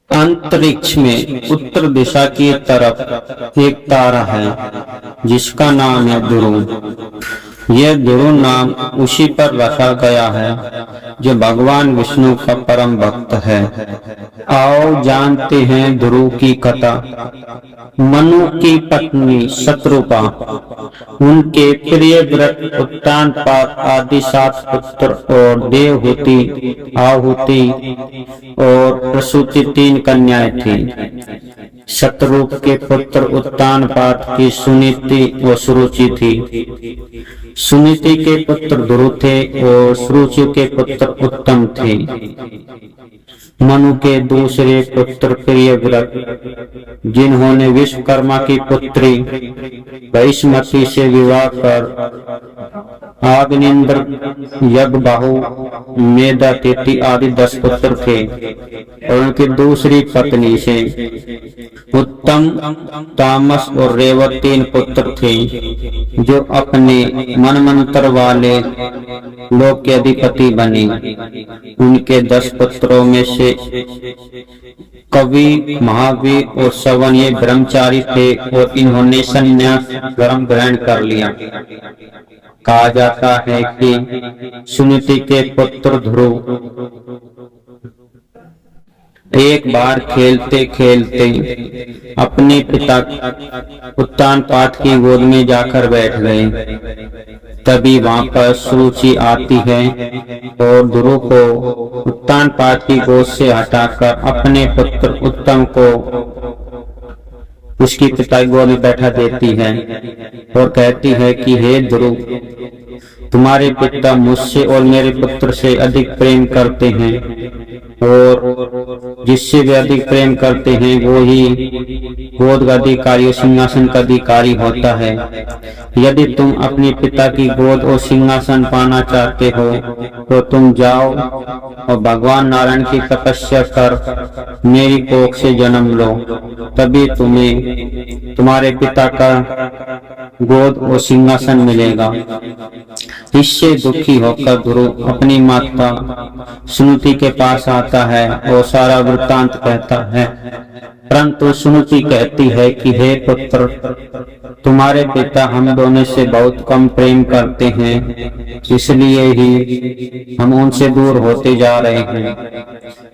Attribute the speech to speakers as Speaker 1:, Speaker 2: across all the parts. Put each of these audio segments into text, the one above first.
Speaker 1: अंतरिक्ष में उत्तर दिशा की तरफ एक तारा है जिसका नाम है ध्रुव। यह ध्रुव नाम उसी पर रखा गया है जो भगवान विष्णु का परम भक्त है। आओ जानते हैं ध्रुव की कथा। मनु की पत्नी शत्रुपा, उनके प्रिय व्रत उत्तानपाद आदि 7 पुत्र और देवहूति, आहुति और प्रसूति 3 कन्याएं थी। शत्रुप के पुत्र उत्तानपाद की सुनीति व सुरुचि थी। सुनीति के पुत्र ध्रुव थे और सुरुचि के पुत्र उत्तम थे। मनु के दूसरे पुत्र प्रियव्रत, जिन्होंने विश्वकर्मा की पुत्री वैश्मती से विवाह कर आग्नेन्द्र, यज्ञबाहु, मेधातिथि आदि 10 पुत्र थे। और उनकी दूसरी पत्नी से उत्तम, तामस और रेवत 3 पुत्र थे, जो अपने मनमंत्र वाले लोक के अधिपति बने। उनके 10 पुत्रों में से कवि, महावीर और श्रवण ये ब्रह्मचारी थे और इन्होंने संन्यास धर्म ग्रहण कर लिया। कहा जाता है कि सुनीति के पुत्र ध्रुव एक बार खेलते खेलते अपने पिता उत्तानपाद की गोद में जाकर बैठ गए। तभी वहां पर सुरुचि आती है और ध्रुव को उत्तानपाद की गोद से हटाकर अपने पुत्र उत्तम को उसकी पिता की गोद में बैठा देती है और कहती है कि हे ध्रुव, तुम्हारे पिता मुझसे और मेरे पुत्र से अधिक प्रेम करते हैं और जिससे वे अधिक प्रेम करते हैं वो ही गोद का अधिकारी और सिंहासन का अधिकारी होता है। यदि तुम अपने पिता की गोद और सिंहासन पाना चाहते हो तो तुम जाओ और भगवान नारायण की तपस्या कर मेरी कोख से जन्म लो, तभी तुम्हें तुम्हारे पिता का गोद और सिंहासन मिलेगा। इससे दुखी होकर ध्रुव अपनी माता सुनीति के पास आता है और सारा वृत्तांत कहता है। परंतु सुनीति कहती है कि हे पुत्र, तुम्हारे पिता हम दोनों से बहुत कम प्रेम करते हैं, इसलिए ही हम उनसे दूर होते जा रहे हैं।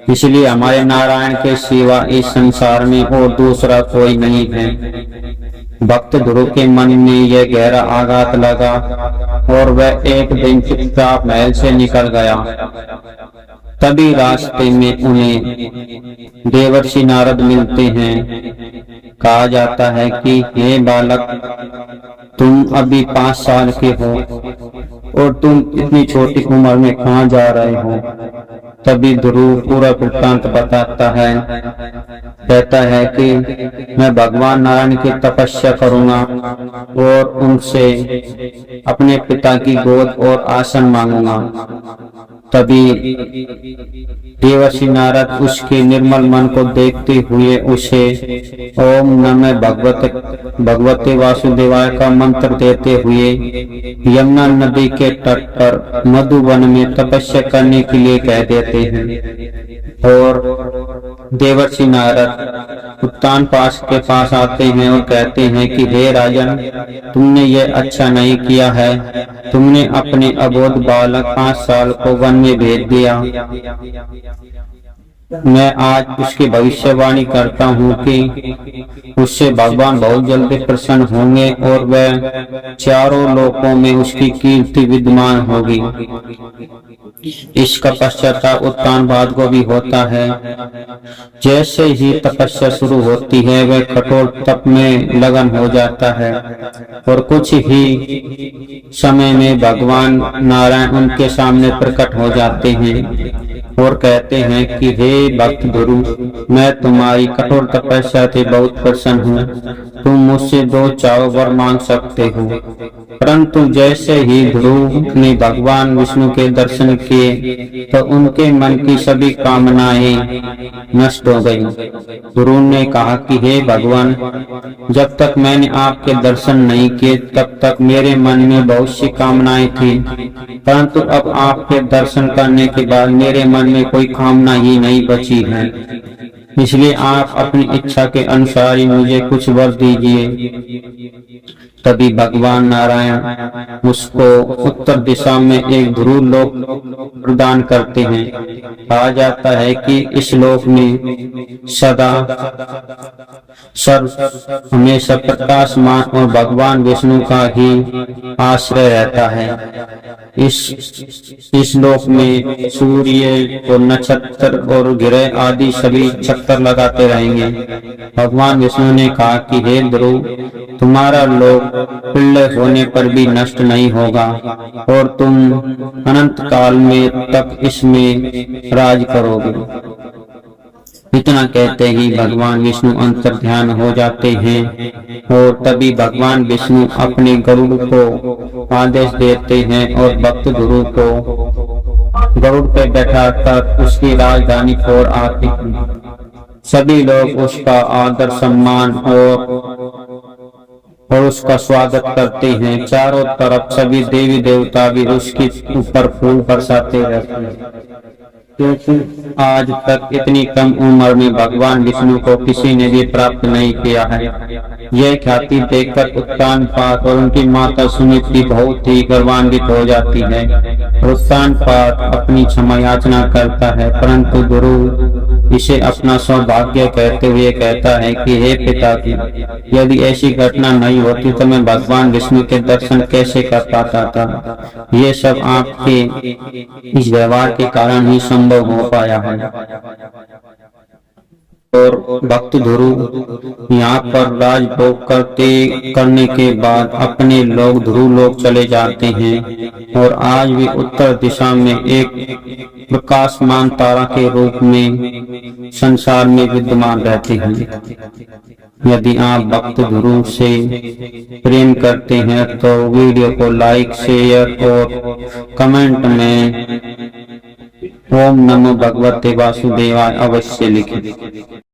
Speaker 1: इसलिए हमारे नारायण के सिवा इस संसार में और दूसरा कोई नहीं है। भक्त ध्रुव के मन में यह गहरा आघात लगा और वह एक दिन चुपचाप महल से निकल गया। तभी रास्ते में उन्हें देवर्षि नारद मिलते हैं। कहा जाता है कि हे बालक, तुम अभी 5 साल के हो और तुम इतनी छोटी उम्र में कहाँ जा रहे हो। तभी ध्रुव पूरा वृत्तांत बताता है। कहता है कि मैं भगवान नारायण की तपस्या करूंगा और उनसे अपने पिता की गोद और आसन मांगूंगा। तभी देवर्षि नारद उसके निर्मल मन को देखते हुए उसे ओम नमः भगवते वासुदेवाय का मंत्र देते हुए यमुना नदी के तट पर मधुवन में तपस्या करने के लिए कह देते हैं। और देवर्षि नारद उत्तानपाद के पास आते हैं और कहते हैं कि हे राजन, तुमने ये अच्छा नहीं किया है। तुमने अपने अबोध बालक 5 साल को वन में भेज दिया। मैं आज उसकी भविष्यवाणी करता हूँ कि उससे भगवान बहुत जल्दी प्रसन्न होंगे और वह चारों लोकों में उसकी कीर्ति विद्यमान होगी। इसका पश्चाताप उत्तानपाद को भी होता है। जैसे ही तपस्या शुरू होती है वह कठोर तप में लगन हो जाता है और कुछ ही समय में भगवान नारायण उनके सामने प्रकट हो जाते हैं और कहते हैं कि हे भक्त ध्रुव, मैं तुम्हारी कठोर तपस्या से बहुत प्रसन्न हूँ। तुम मुझसे 2 चारों वर मांग सकते हो। परंतु जैसे ही ध्रुव ने भगवान विष्णु के दर्शन किए तो उनके मन की सभी कामनाएं नष्ट हो गई। ध्रुव ने कहा कि हे भगवान, जब तक मैंने आपके दर्शन नहीं किए तब तक मेरे मन में बहुत सी कामनाएं थी, परंतु अब आपके दर्शन करने के बाद मेरे मन में कोई कामना ही नहीं बची है। इसलिए आप अपनी इच्छा के अनुसार ही मुझे कुछ वर दीजिए। तभी भगवान नारायण उसको उत्तर दिशा में एक ध्रुव लोक प्रदान करते हैं। कहा जाता है कि इस लोक में सदा हमेशा प्रकाशमान और भगवान विष्णु का ही आश्रय रहता है। इस लोक में सूर्य और नक्षत्र और ग्रह आदि सभी चक्कर लगाते रहेंगे। भगवान विष्णु ने कहा कि हे ध्रुव, तुम्हारा लोक प्रलय होने पर भी नष्ट नहीं होगा और तुम अनंत काल में तक इसमें राज करोगे। इतना कहते ही भगवान विष्णु अंतर ध्यान हो जाते हैं और तभी भगवान विष्णु अपने गरुड़ को आदेश देते हैं और भक्त ध्रुव को गरुड़ पे बैठाकर उसकी राजधानी की ओर आते हैं। सभी लोग उसका आदर सम्मान और उसका स्वागत करते हैं। चारों तरफ सभी देवी देवता भी उसके ऊपर फूल बरसाते रहते हैं, क्योंकि आज तक इतनी कम उम्र में भगवान विष्णु को किसी ने भी प्राप्त नहीं किया है। यह ख्याति देखकर उत्तानपाद और उनकी माता सुमित्रा बहुत ही गर्वान्वित हो जाती है। उत्तानपाद अपनी क्षमा याचना करता है, परंतु गुरु इसे अपना सौभाग्य कहते हुए कहता है कि हे पिताजी, यदि ऐसी घटना नहीं होती तो मैं भगवान विष्णु के दर्शन कैसे कर पाता था। ये सब आपके इस व्यवहार के कारण ही संभव हो पाया है। और भक्त ध्रुव यहाँ पर राजभोग करने के बाद अपने लोग ध्रुव लोक चले जाते हैं और आज भी उत्तर दिशा में एक प्रकाशमान तारा के रूप में संसार में विद्यमान रहते हैं। यदि आप भक्त ध्रुव से प्रेम करते हैं तो वीडियो को लाइक, शेयर और कमेंट में ओम नमो भगवते वासुदेवाय अवश्य लिखें।